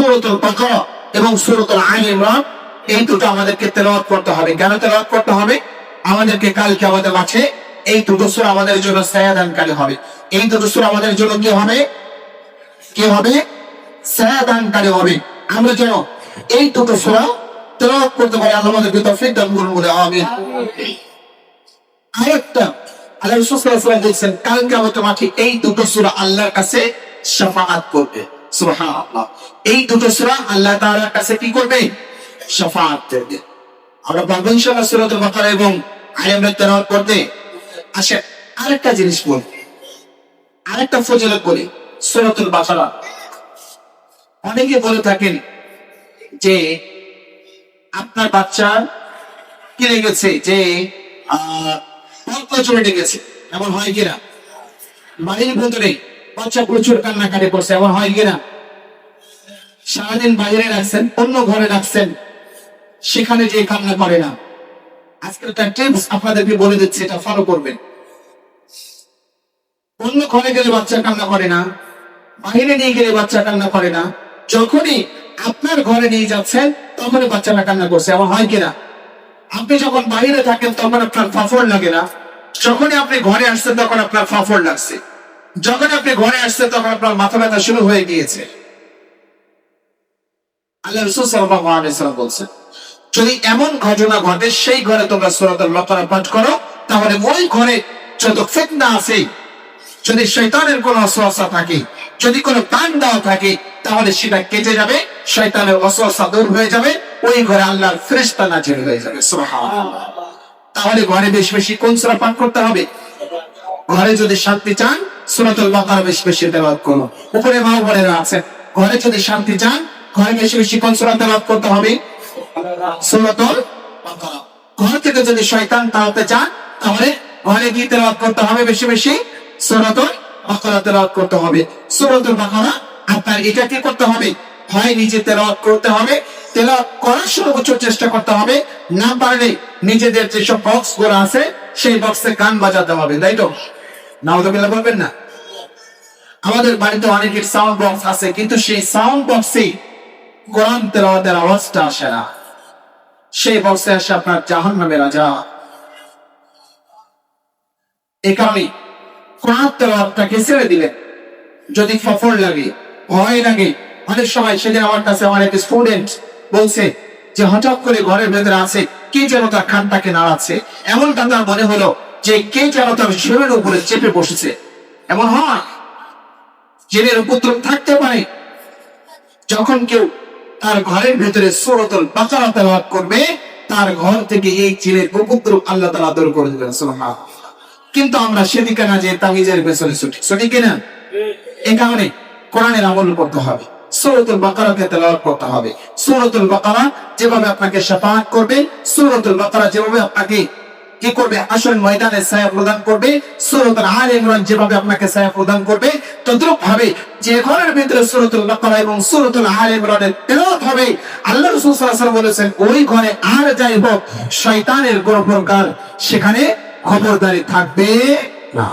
সূরাতুল বাকারা এবং সূরাতুল আলে ইমরান, এই দুটো আমাদেরকে তেলাওয়াত করতে হবে। কেন তেলাওয়াত করতে হবে? আমাদেরকে কাল কিয়ামতের মাঠে এই দুটো সূরা আমাদের জন্য সায়াদানকারী হবে। এই দুটো সূরা আমাদের জন্য কি হবে? সায়াদানকারী হবে। আমরা যেন এই দুটো সূরা তেলাওয়াত করতে পারি। আল্লাহ আমাদেরকে তৌফিক দান করুন বলে আমিন। আরেকটা আল্লাহ রাসূল সাল্লাল্লাহু আলাইহি ওয়াসাল্লাম বলেছেন, কাল কিয়ামতের মাঠে এই দুটো সূরা আল্লাহর কাছে শাফাআত করবে। সুবহানাল্লাহ। এই দুটো সূরা আল্লাহ তাআলার কাছে কি করবে? শাফাআত করবে। আমরা পারবো ইনশাআল্লাহ সূরাতুল বাকারা এবং আলে ইমরান তেলাওয়াত করতে। আসে আরেকটা জিনিস বলি, আরেকটা ফজিলত বলি। সূরাতুল বাকারা অনেকে বলে থাকেন যে আপনার বাচ্চা কিনে গেছে, যে চলে গেছে, এমন হয় কিনা? বাড়ির ভেতরে বাচ্চা প্রচুর কান্নাকাটি করছে, এমন হয় কিনা? সারাদিন বাইরে রাখছেন, অন্য ঘরে রাখছেন, সেখানে যে কান্না করে না। আজকে একটা টিপস আপনাদেরকে বলে দিচ্ছি, এটা ফলো করবেন। অন্য ঘরে গেলে বাচ্চা কান্না করে না, বাইরে নিয়ে গেলে বাচ্চা কান্না করে না, যখনই আপনার ঘরে নিয়ে যাচ্ছেন তখনই বাচ্চাটা কান্না করছে, এমন হয় কিনা? আপনি যখন বাইরে থাকেন তখন আপনার ফাফড় লাগে না, যখনই আপনি ঘরে আসছেন তখন আপনার ফাফড় লাগছে, যখন আপনি ঘরে আসছেন তখন আপনার মাথা ব্যথা শুরু হয়ে গিয়েছে। আল্লাহ রাসূল সাল্লাল্লাহু আলাইহি ওয়াসাল্লাম বলেছেন, যদি এমন ঘটনা ঘটে সেই ঘরে তোমরা সূরাতুল বাকারা পাঠ করো, তাহলে ওই ঘরে যত ফিতনা আছে, যদি শয়তানের কোনো ওয়াসওয়াসা থাকে, যদি কোনো বান্দা থাকে, তাহলে সেটা কেটে যাবে, শয়তানের ওয়াসওয়াসা দূর হয়ে যাবে, ওই ঘরে আল্লাহর ফেরেশতা নাযিল হয়ে যাবে। সুবহানাল্লাহ। তাহলে ঘরে বেশি বেশি কোন সূরা পাঠ করতে হবে? ঘরে যদি শান্তি চান সূরাতুল বাকারা বেশি বেশি তেলাওয়াত করুন। উপরে মা বোনেরা আছে, ঘরে যদি শান্তি চান ঘরে বেশি বেশি কোন সূরা তেলাওয়াত করতে হবে? সূরাতুল বাকারা। ঘর থেকে যদি শয়তান তাড়াতে চান তাহলে ঘরে গিয়ে তেলাওয়াত করতে হবে বেশি বেশি সূরাতুল বাকারা তেলাওয়াত করতে হবে। সূরাতুল বাকারা আপনার এটা কি করতে হবে? হয় নিজে তেলাওয়াত করতে হবে, তেলাওয়াত করার সর্বোচ্চ চেষ্টা করতে হবে, না পারলে নিজেদের যেসব বক্স গুলো আছে সেই বক্সে গান বাজাতে হবে, তাই তো? নাউযুবিল্লাহ বলবেন না? আমাদের বাড়িতে অনেকের সাউন্ড বক্স আছে, কিন্তু সেই সাউন্ড বক্সে কোরআন তেলাওয়াতের আওয়াজটা আসে না, সেই বক্সে আসে আপনার জাহান্নামের আযাব। এই কারণে কোরআন তেলাওয়াতটাকে ছেড়ে দিলেন। যদি ফাফড় লাগে, ভয় লাগে, অনেক সময় সেদিন আমার কাছে অনেক স্টুডেন্ট বলছে যে হঠাৎ করে ঘরের ভেতরে আছে কে যেন তার কানটাকে নাড়াচ্ছে, এমন কান্না মনে হলো যে কে যেন তার শরীরের উপরে চেপে বসেছে। এমন হয়, জিনের উপদ্রব থাকতে পারে। যখন কেউ তার ঘরের ভেতরে সূরাতুল বাকারা তেলাওয়াত করবে, তার ঘর থেকে এই জিনের উপদ্রব আল্লাহ তাআলা দূর করে দিবেন। সুবহানাল্লাহ। কিন্তু আমরা সেদিকে না যে তাবিজের পেছনে ছুটি কিনা? এই কারণে কোরআনের আমল করতে হবে, সূরাতুল বাকারাকে তেলাওয়াত করতে হবে। সূরাতুল বাকারা যেভাবে আপনাকে শাফাআত করবে, সূরাতুল বাকারা যেভাবে আপনাকে কি করবে? আসল ময়দানে ছায়া প্রদান করবে। সূরাতুল আলে ইমরান যেভাবে আপনাকে ছায়া প্রদান করবে, তদ্রূপ ভাবে যে ঘরের ভিতরে সূরাতুল বাকারা এবং সূরাতুল আলে ইমরানের তেলাওয়াত হবে, আল্লাহ রাসূল সাল্লাল্লাহু আলাইহি ওয়াসাল্লাম বলেছেন ওই ঘরে আর যাই হোক শয়তানের কোনো প্রকার সেখানে খবরদারি থাকবে না।